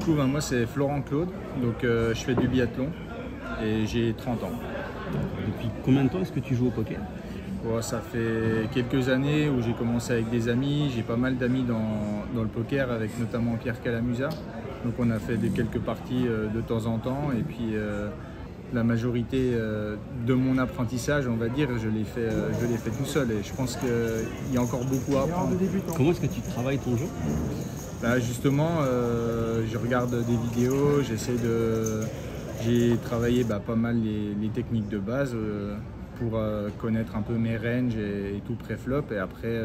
coup, moi c'est Florent Claude, donc je fais du biathlon et j'ai 30 ans. Depuis combien de temps est-ce que tu joues au poker? Bon, ça fait quelques années où j'ai commencé avec des amis, j'ai pas mal d'amis dans le poker avec notamment Pierre Calamusa. Donc on a fait quelques parties de temps en temps et puis la majorité de mon apprentissage, on va dire, je l'ai fait tout seul et je pense qu'il y a encore beaucoup à apprendre. Comment est-ce que tu travailles ton jeu? Justement, je regarde des vidéos, j'ai travaillé pas mal les techniques de base pour connaître un peu mes ranges et tout pré-flop et après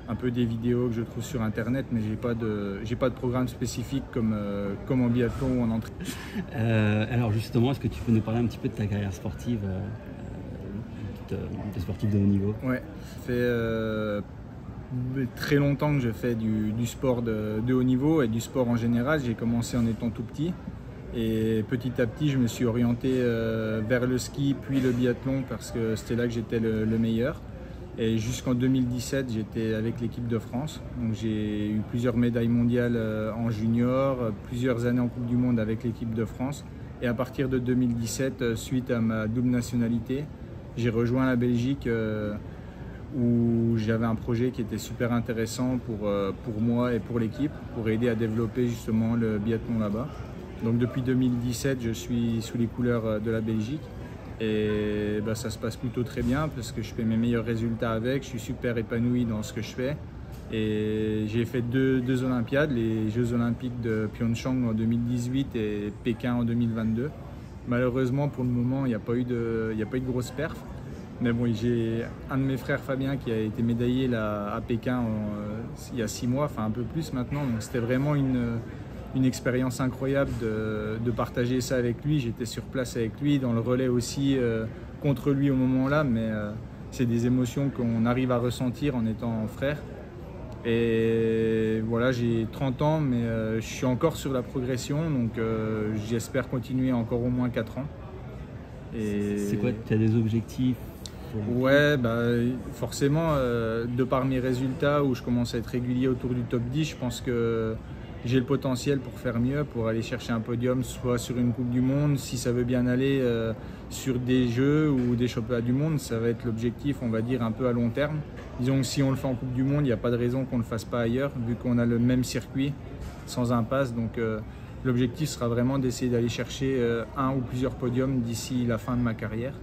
un peu des vidéos que je trouve sur internet, mais j'ai pas de programme spécifique comme en biathlon ou en entrée. Alors justement, est-ce que tu peux nous parler un petit peu de ta carrière sportive, de sportif de haut niveau? Ouais, ça fait très longtemps que je fais du sport de haut niveau et du sport en général. J'ai commencé en étant tout petit et petit à petit je me suis orienté vers le ski puis le biathlon parce que c'était là que j'étais le meilleur. Et jusqu'en 2017, j'étais avec l'équipe de France. Donc j'ai eu plusieurs médailles mondiales en junior, plusieurs années en Coupe du Monde avec l'équipe de France. Et à partir de 2017, suite à ma double nationalité, j'ai rejoint la Belgique où j'avais un projet qui était super intéressant pour moi et pour l'équipe, pour aider à développer justement le biathlon là-bas. Donc depuis 2017, je suis sous les couleurs de la Belgique. Et ça se passe plutôt très bien parce que je fais mes meilleurs résultats avec, je suis super épanoui dans ce que je fais. Et j'ai fait deux Olympiades, les Jeux Olympiques de Pyeongchang en 2018 et Pékin en 2022. Malheureusement pour le moment, il n'y a pas eu de grosse perf. Mais bon, j'ai un de mes frères, Fabien, qui a été médaillé là, à Pékin il y a 6 mois, enfin un peu plus maintenant. Donc c'était vraiment une expérience incroyable de partager ça avec lui. J'étais sur place avec lui, dans le relais aussi, contre lui au moment-là, mais c'est des émotions qu'on arrive à ressentir en étant frère. Et voilà, j'ai 30 ans, mais je suis encore sur la progression, donc j'espère continuer encore au moins 4 ans. Et c'est quoi, tu as des objectifs? Ouais, forcément, de par mes résultats où je commence à être régulier autour du top 10, je pense que j'ai le potentiel pour faire mieux, pour aller chercher un podium, soit sur une Coupe du Monde, si ça veut bien aller sur des Jeux ou des Championnats du Monde, ça va être l'objectif, on va dire, un peu à long terme. Disons que si on le fait en Coupe du Monde, il n'y a pas de raison qu'on ne le fasse pas ailleurs, vu qu'on a le même circuit, sans impasse. Donc l'objectif sera vraiment d'essayer d'aller chercher un ou plusieurs podiums d'ici la fin de ma carrière.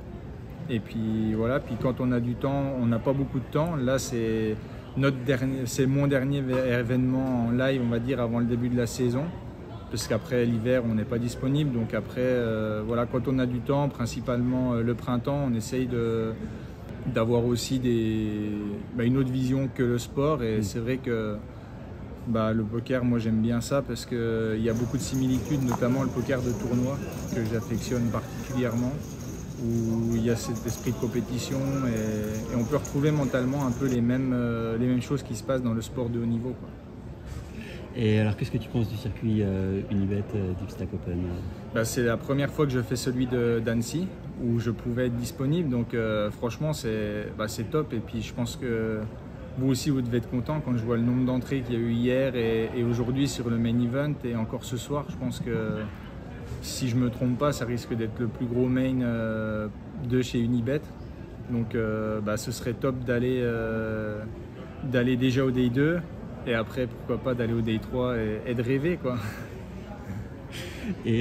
Et puis voilà, puis quand on a du temps, on n'a pas beaucoup de temps, là c'est mon dernier événement en live, on va dire, avant le début de la saison, parce qu'après l'hiver, on n'est pas disponible. Donc après, voilà, quand on a du temps, principalement le printemps, on essaye d'avoir aussi une autre vision que le sport. Et c'est vrai que le poker, moi j'aime bien ça parce qu'il y a beaucoup de similitudes, notamment le poker de tournoi, que j'affectionne particulièrement, où il y a cet esprit de compétition et on peut retrouver mentalement un peu les mêmes choses qui se passent dans le sport de haut niveau, quoi. Et alors, qu'est-ce que tu penses du circuit Unibet Deep Stack Open? C'est la première fois que je fais celui d'Annecy, où je pouvais être disponible, donc franchement c'est top. Et puis je pense que vous aussi vous devez être content quand je vois le nombre d'entrées qu'il y a eu hier et aujourd'hui sur le main event et encore ce soir. Je pense que si je ne me trompe pas, ça risque d'être le plus gros main de chez Unibet. Donc ce serait top d'aller déjà au Day 2 et après pourquoi pas d'aller au Day 3 et de rêver, quoi. Et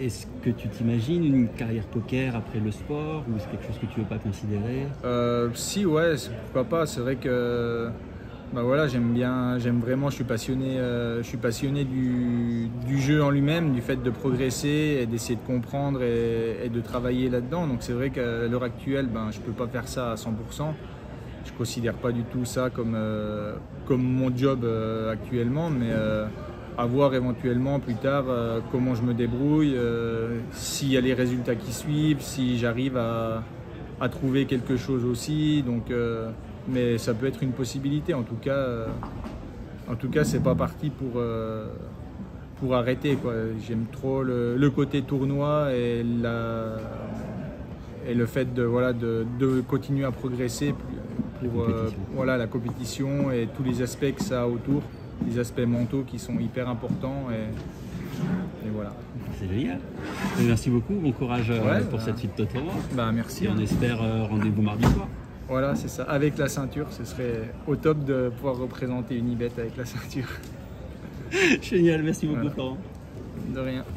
est-ce que tu t'imagines une carrière poker après le sport ou c'est quelque chose que tu ne veux pas considérer? Si, ouais, pourquoi pas. C'est vrai que j'aime vraiment, je suis passionné du jeu en lui-même, du fait de progresser et d'essayer de comprendre et de travailler là-dedans. Donc c'est vrai qu'à l'heure actuelle, je ne peux pas faire ça à 100%. Je ne considère pas du tout ça comme mon job actuellement, mais à voir éventuellement plus tard comment je me débrouille, s'il y a les résultats qui suivent, si j'arrive à trouver quelque chose aussi. Donc, mais ça peut être une possibilité. En tout cas, c'est pas parti pour arrêter, quoi. J'aime trop le côté tournoi et le fait de continuer à progresser pour la compétition et tous les aspects que ça a autour, les aspects mentaux qui sont hyper importants. C'est génial. Merci beaucoup, bon courage pour cette suite de tournoi. Bah, merci. Et on espère rendez-vous mardi soir. Voilà, c'est ça. Avec la ceinture, ce serait au top de pouvoir représenter Unibet avec la ceinture. Génial, merci beaucoup, Florent. De rien.